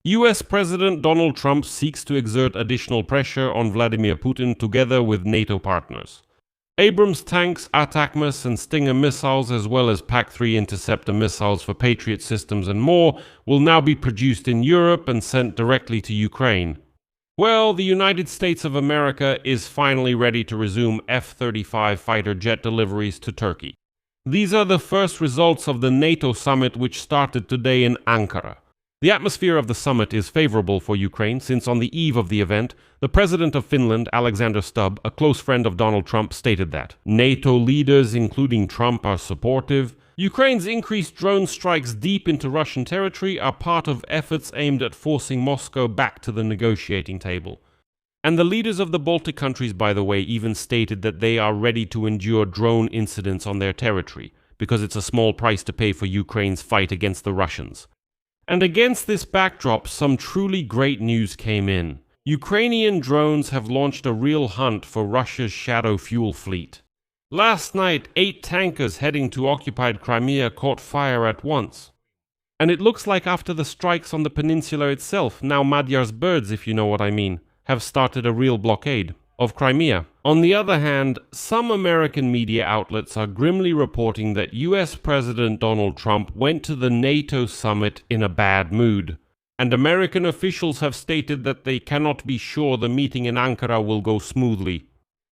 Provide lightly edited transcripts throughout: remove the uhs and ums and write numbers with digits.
US President Donald Trump seeks to exert additional pressure on Vladimir Putin together with NATO partners. Abrams tanks, ATACMS and Stinger missiles, as well as PAC-3 interceptor missiles for Patriot systems and more, will now be produced in Europe and sent directly to Ukraine. Well, the United States of America is finally ready to resume F-35 fighter jet deliveries to Turkey. These are the first results of the NATO summit, which started today in Ankara. The atmosphere of the summit is favorable for Ukraine, since on the eve of the event, the president of Finland, Alexander Stubb, a close friend of Donald Trump, stated that NATO leaders, including Trump, are supportive. Ukraine's increased drone strikes deep into Russian territory are part of efforts aimed at forcing Moscow back to the negotiating table. And the leaders of the Baltic countries, by the way, even stated that they are ready to endure drone incidents on their territory, because it's a small price to pay for Ukraine's fight against the Russians. And against this backdrop, some truly great news came in. Ukrainian drones have launched a real hunt for Russia's shadow fuel fleet. Last night, 8 tankers heading to occupied Crimea caught fire at once. And it looks like after the strikes on the peninsula itself, now Magyar's birds, if you know what I mean, have started a real blockade of Crimea. On the other hand, some American media outlets are grimly reporting that US President Donald Trump went to the NATO summit in a bad mood. And American officials have stated that they cannot be sure the meeting in Ankara will go smoothly.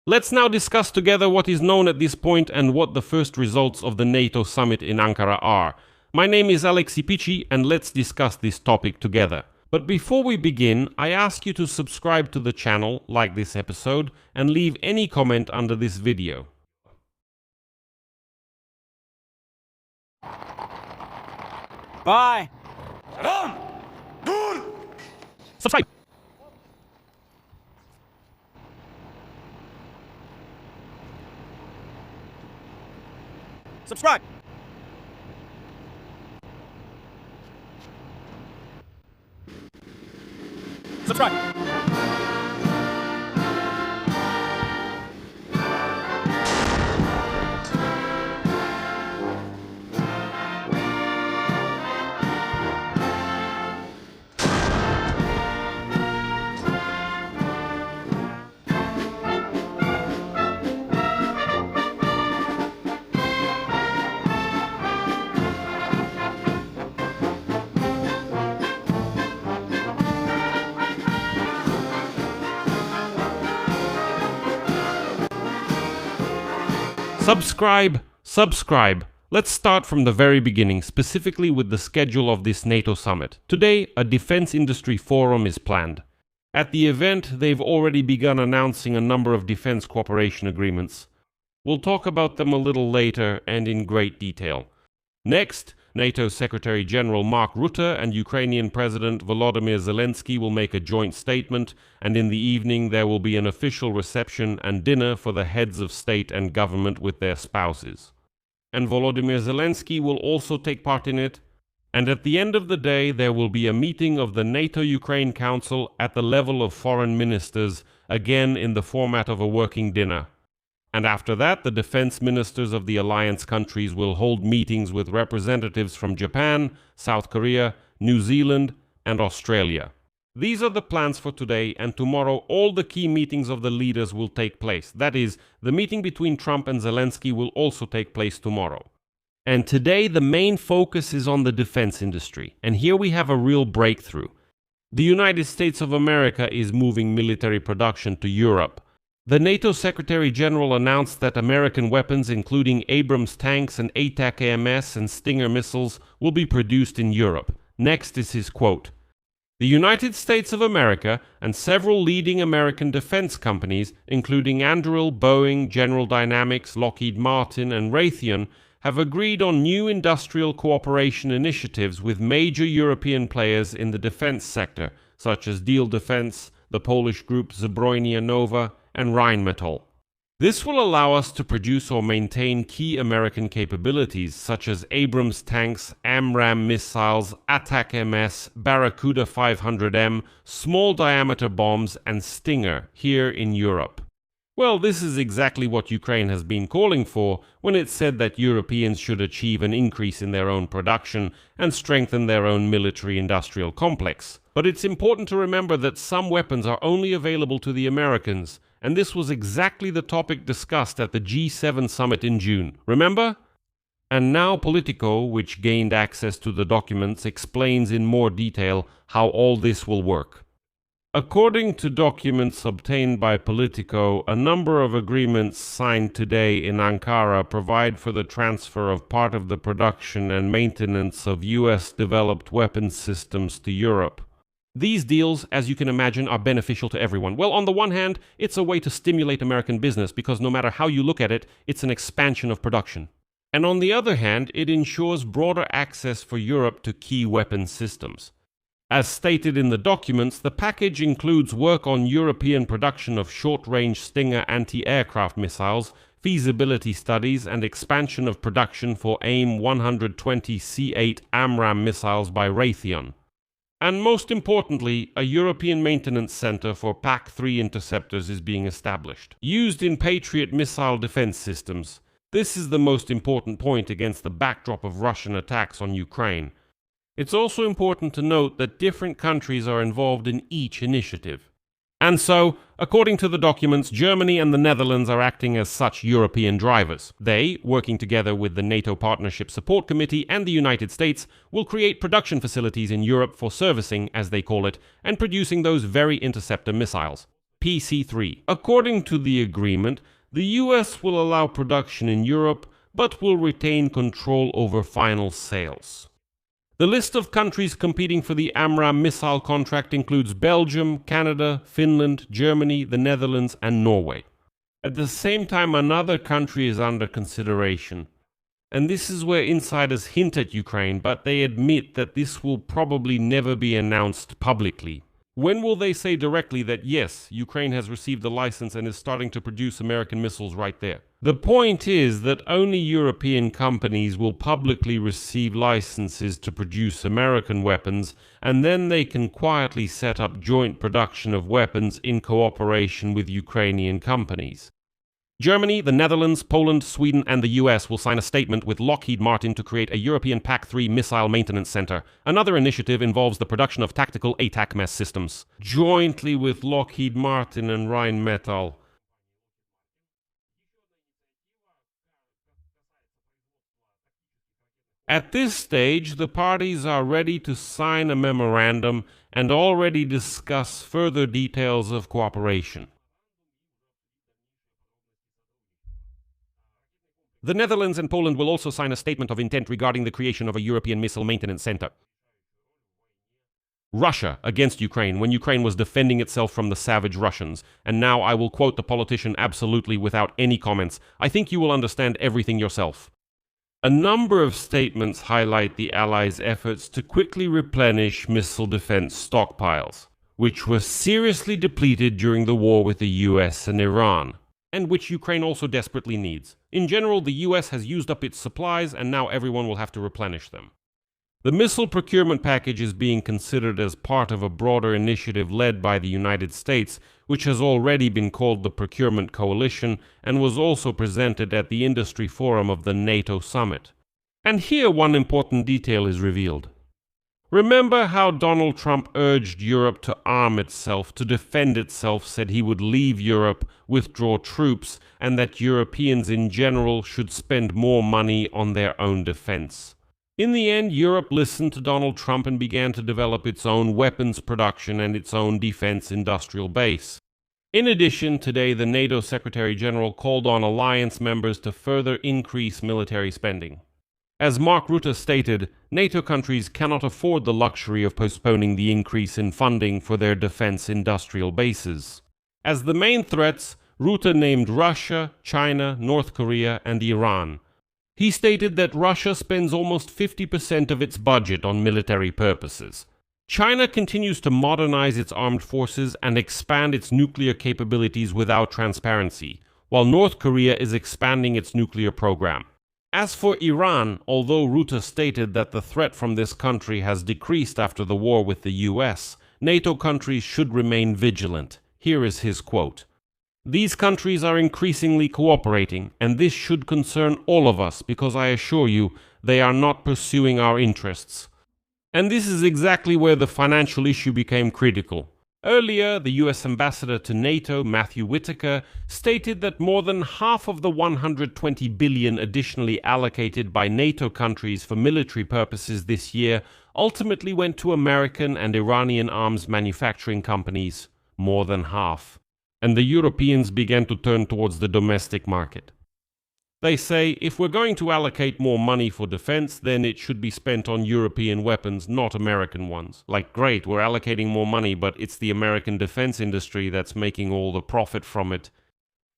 Let's now discuss together what is known at this point and what the first results of the NATO summit in Ankara are. My name is Alexi Pici, and let's discuss this topic together. But before we begin, I ask you to subscribe to the channel, like this episode, and leave any comment under this video. Bye! Subscribe! Subscribe! Subscribe! Subscribe. Let's start from the very beginning, specifically with the schedule of this NATO summit. Today, a defense industry forum is planned. At the event, they've already begun announcing a number of defense cooperation agreements. We'll talk about them a little later and in great detail. Next, NATO Secretary General Mark Rutte and Ukrainian President Volodymyr Zelensky will make a joint statement, and in the evening there will be an official reception and dinner for the heads of state and government with their spouses. And Volodymyr Zelensky will also take part in it. And at the end of the day, there will be a meeting of the NATO-Ukraine Council at the level of foreign ministers, again in the format of a working dinner. And after that, the defense ministers of the alliance countries will hold meetings with representatives from Japan, South Korea, New Zealand, and Australia. These are the plans for today, and tomorrow all the key meetings of the leaders will take place. That is, the meeting between Trump and Zelensky will also take place tomorrow. And today the main focus is on the defense industry, and here we have a real breakthrough. The United States of America is moving military production to Europe. The NATO Secretary General announced that American weapons, including Abrams tanks and ATACMS and Stinger missiles, will be produced in Europe. Next is his quote. The United States of America and several leading American defense companies, including Anduril, Boeing, General Dynamics, Lockheed Martin, and Raytheon, have agreed on new industrial cooperation initiatives with major European players in the defense sector, such as Diehl Defense, the Polish group Zbrojnia Nowa, and Rheinmetall. This will allow us to produce or maintain key American capabilities such as Abrams tanks, AMRAAM missiles, ATACMS, Barracuda 500M, small diameter bombs, and Stinger here in Europe. Well, this is exactly what Ukraine has been calling for when it said that Europeans should achieve an increase in their own production and strengthen their own military-industrial complex. But it's important to remember that some weapons are only available to the Americans, and this was exactly the topic discussed at the G7 summit in June. Remember? And now Politico, which gained access to the documents, explains in more detail how all this will work. According to documents obtained by Politico, a number of agreements signed today in Ankara provide for the transfer of part of the production and maintenance of US-developed weapons systems to Europe. These deals, as you can imagine, are beneficial to everyone. Well, on the one hand, it's a way to stimulate American business because no matter how you look at it, it's an expansion of production. And on the other hand, it ensures broader access for Europe to key weapons systems. As stated in the documents, the package includes work on European production of short-range Stinger anti-aircraft missiles, feasibility studies, and expansion of production for AIM-120C8 AMRAAM missiles by Raytheon. And most importantly, a European maintenance center for PAC-3 interceptors is being established. Used in Patriot missile defense systems, this is the most important point against the backdrop of Russian attacks on Ukraine. It's also important to note that different countries are involved in each initiative. And so, according to the documents, Germany and the Netherlands are acting as such European drivers. They, working together with the NATO Partnership Support Committee and the United States, will create production facilities in Europe for servicing, as they call it, and producing those very interceptor missiles, PC-3. According to the agreement, the US will allow production in Europe, but will retain control over final sales. The list of countries competing for the AMRAAM missile contract includes Belgium, Canada, Finland, Germany, the Netherlands, and Norway. At the same time, another country is under consideration. And this is where insiders hint at Ukraine, but they admit that this will probably never be announced publicly. When will they say directly that yes, Ukraine has received the license and is starting to produce American missiles right there? The point is that only European companies will publicly receive licenses to produce American weapons, and then they can quietly set up joint production of weapons in cooperation with Ukrainian companies. Germany, the Netherlands, Poland, Sweden, and the US will sign a statement with Lockheed Martin to create a European PAC-3 missile maintenance center. Another initiative involves the production of tactical ATACMS systems, jointly with Lockheed Martin and Rheinmetall. At this stage, the parties are ready to sign a memorandum and already discuss further details of cooperation. The Netherlands and Poland will also sign a statement of intent regarding the creation of a European Missile Maintenance Center. Russia against Ukraine when Ukraine was defending itself from the savage Russians. And now I will quote the politician absolutely without any comments. I think you will understand everything yourself. A number of statements highlight the Allies' efforts to quickly replenish missile defense stockpiles, which were seriously depleted during the war with the US and Iran, and which Ukraine also desperately needs. In general, the US has used up its supplies, and now everyone will have to replenish them. The missile procurement package is being considered as part of a broader initiative led by the United States, which has already been called the Procurement Coalition and was also presented at the Industry Forum of the NATO summit. And here one important detail is revealed. Remember how Donald Trump urged Europe to arm itself, to defend itself, said he would leave Europe, withdraw troops, and that Europeans in general should spend more money on their own defense. In the end, Europe listened to Donald Trump and began to develop its own weapons production and its own defense industrial base. In addition, today the NATO Secretary General called on alliance members to further increase military spending. As Mark Rutte stated, NATO countries cannot afford the luxury of postponing the increase in funding for their defense industrial bases. As the main threats, Rutte named Russia, China, North Korea, and Iran. He stated that Russia spends almost 50% of its budget on military purposes. China continues to modernize its armed forces and expand its nuclear capabilities without transparency, while North Korea is expanding its nuclear program. As for Iran, although Rutte stated that the threat from this country has decreased after the war with the US, NATO countries should remain vigilant. Here is his quote. These countries are increasingly cooperating, and this should concern all of us because I assure you they are not pursuing our interests. And this is exactly where the financial issue became critical. Earlier, the US ambassador to NATO, Matthew Whitaker, stated that more than half of the 120 billion additionally allocated by NATO countries for military purposes this year ultimately went to American and Iranian arms manufacturing companies, more than half. And the Europeans began to turn towards the domestic market. They say, if we're going to allocate more money for defense, then it should be spent on European weapons, not American ones. Like, great, we're allocating more money, but it's the American defense industry that's making all the profit from it.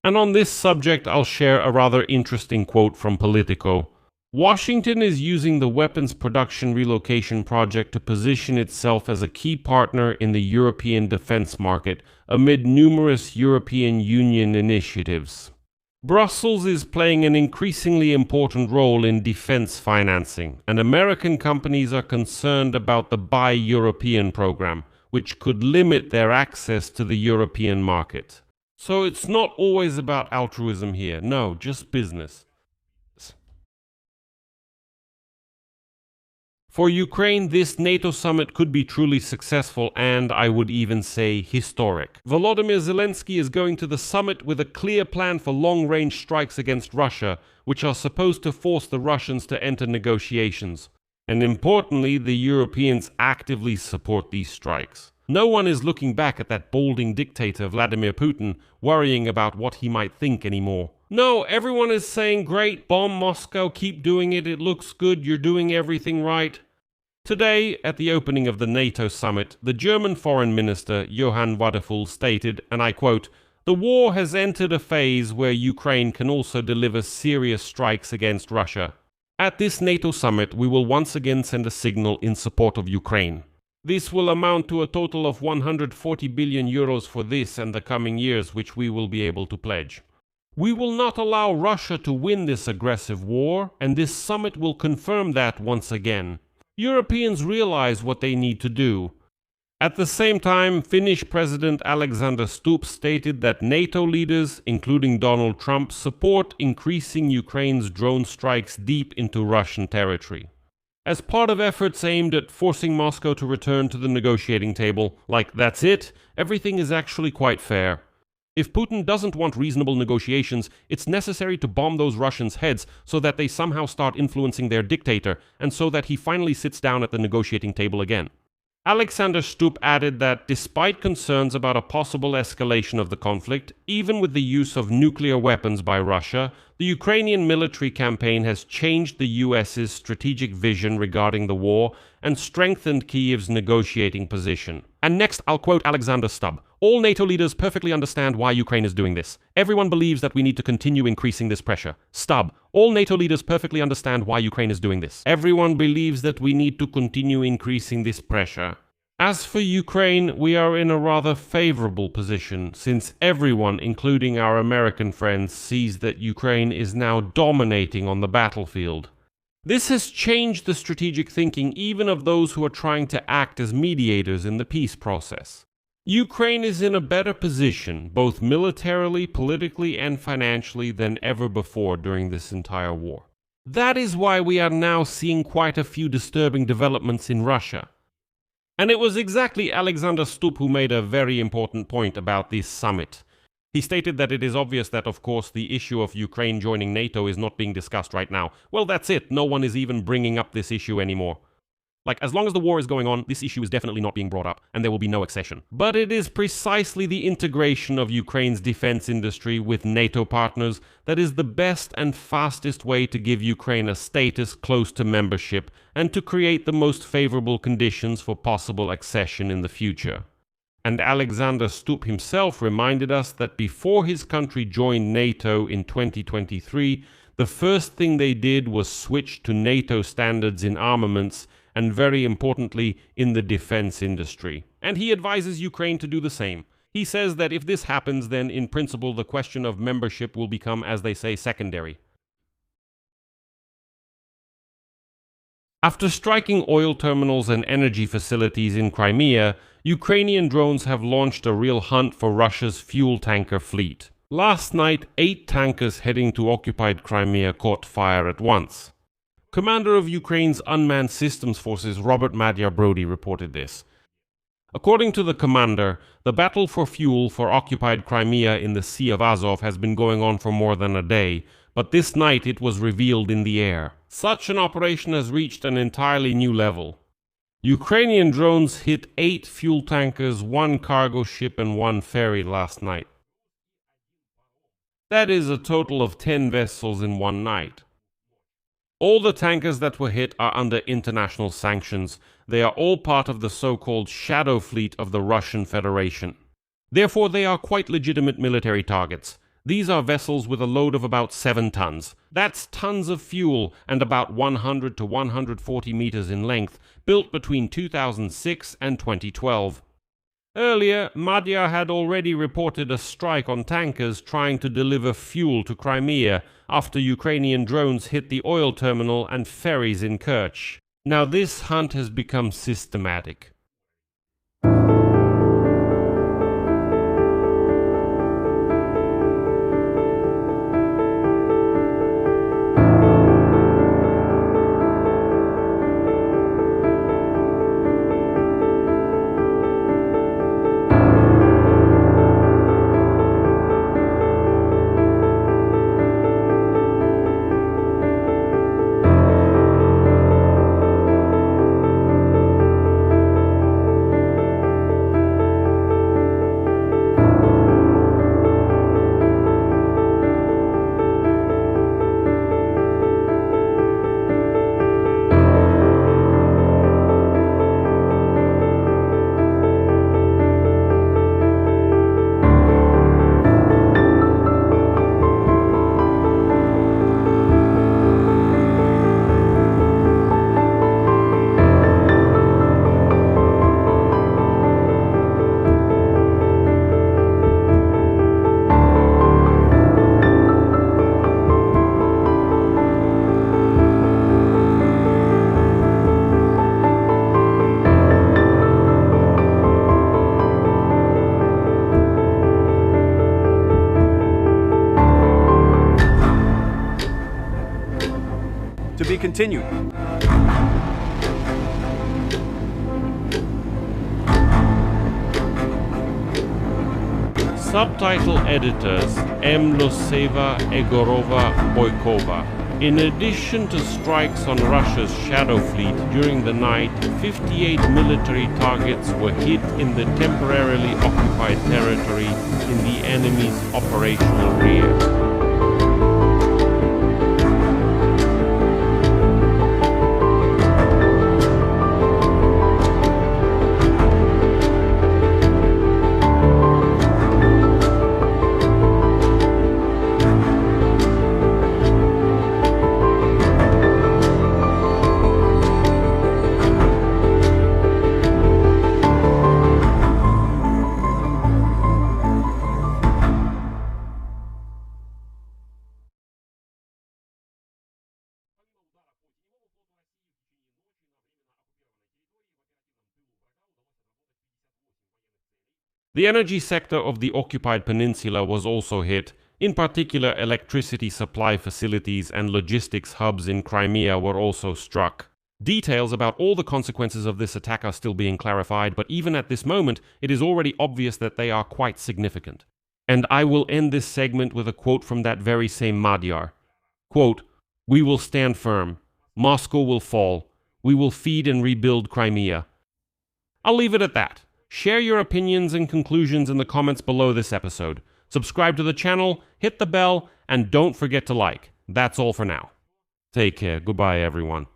And on this subject, I'll share a rather interesting quote from Politico. Washington is using the weapons production relocation project to position itself as a key partner in the European defense market amid numerous European Union initiatives. Brussels is playing an increasingly important role in defense financing, and American companies are concerned about the Buy European program, which could limit their access to the European market. So it's not always about altruism here, no, just business. For Ukraine, this NATO summit could be truly successful and, I would even say, historic. Volodymyr Zelensky is going to the summit with a clear plan for long-range strikes against Russia, which are supposed to force the Russians to enter negotiations. And importantly, the Europeans actively support these strikes. No one is looking back at that balding dictator Vladimir Putin, worrying about what he might think anymore. No, everyone is saying, great, bomb Moscow, keep doing it, it looks good, you're doing everything right. Today, at the opening of the NATO summit, the German Foreign Minister Johann Wadephul stated, and I quote, "The war has entered a phase where Ukraine can also deliver serious strikes against Russia. At this NATO summit, we will once again send a signal in support of Ukraine. This will amount to a total of 140 billion euros for this and the coming years, which we will be able to pledge. We will not allow Russia to win this aggressive war, and this summit will confirm that once again. Europeans realize what they need to do." At the same time, Finnish President Alexander Stubb stated that NATO leaders, including Donald Trump, support increasing Ukraine's drone strikes deep into Russian territory. As part of efforts aimed at forcing Moscow to return to the negotiating table, like, that's it, everything is actually quite fair. If Putin doesn't want reasonable negotiations, it's necessary to bomb those Russians' heads so that they somehow start influencing their dictator, and so that he finally sits down at the negotiating table again. Alexander Stubb added that despite concerns about a possible escalation of the conflict, even with the use of nuclear weapons by Russia, the Ukrainian military campaign has changed the US's strategic vision regarding the war and strengthened Kyiv's negotiating position. And next, I'll quote Alexander Stubb. "All NATO leaders perfectly understand why Ukraine is doing this. Everyone believes that we need to continue increasing this pressure." Stubb. "All NATO leaders perfectly understand why Ukraine is doing this. Everyone believes that we need to continue increasing this pressure." As for Ukraine, we are in a rather favorable position, since everyone, including our American friends, sees that Ukraine is now dominating on the battlefield. This has changed the strategic thinking even of those who are trying to act as mediators in the peace process. Ukraine is in a better position, both militarily, politically, and financially, than ever before during this entire war. That is why we are now seeing quite a few disturbing developments in Russia. And it was exactly Alexander Stubb who made a very important point about this summit. He stated that it is obvious that, of course, the issue of Ukraine joining NATO is not being discussed right now. Well, that's it. No one is even bringing up this issue anymore. Like, as long as the war is going on, this issue is definitely not being brought up, and there will be no accession. But it is precisely the integration of Ukraine's defense industry with NATO partners that is the best and fastest way to give Ukraine a status close to membership and to create the most favorable conditions for possible accession in the future. And Alexander Stubb himself reminded us that before his country joined NATO in 2023, the first thing they did was switch to NATO standards in armaments and, very importantly, in the defense industry. And he advises Ukraine to do the same. He says that if this happens, then in principle the question of membership will become, as they say, secondary. After striking oil terminals and energy facilities in Crimea, Ukrainian drones have launched a real hunt for Russia's fuel tanker fleet. Last night, 8 tankers heading to occupied Crimea caught fire at once. Commander of Ukraine's Unmanned Systems Forces Robert Madjar Brody reported this. According to the commander, the battle for fuel for occupied Crimea in the Sea of Azov has been going on for more than a day, but this night it was revealed in the air. Such an operation has reached an entirely new level. Ukrainian drones hit 8 fuel tankers, 1 cargo ship and 1 ferry last night. That is a total of 10 vessels in one night. All the tankers that were hit are under international sanctions. They are all part of the so-called shadow fleet of the Russian Federation. Therefore, they are quite legitimate military targets. These are vessels with a load of about 7 tons. That's tons of fuel and about 100 to 140 meters in length, built between 2006 and 2012. Earlier, Madjar had already reported a strike on tankers trying to deliver fuel to Crimea after Ukrainian drones hit the oil terminal and ferries in Kerch. Now this hunt has become systematic. To be continued. Subtitle editors M. Loseva, Egorova, Boykova. In addition to strikes on Russia's shadow fleet during the night, 58 military targets were hit in the temporarily occupied territory in the enemy's operational rear. The energy sector of the occupied peninsula was also hit. In particular, electricity supply facilities and logistics hubs in Crimea were also struck. Details about all the consequences of this attack are still being clarified, but even at this moment, it is already obvious that they are quite significant. And I will end this segment with a quote from that very same Madjar. Quote, "We will stand firm. Moscow will fall. We will feed and rebuild Crimea." I'll leave it at that. Share your opinions and conclusions in the comments below this episode. Subscribe to the channel, hit the bell, and don't forget to like. That's all for now. Take care. Goodbye, everyone.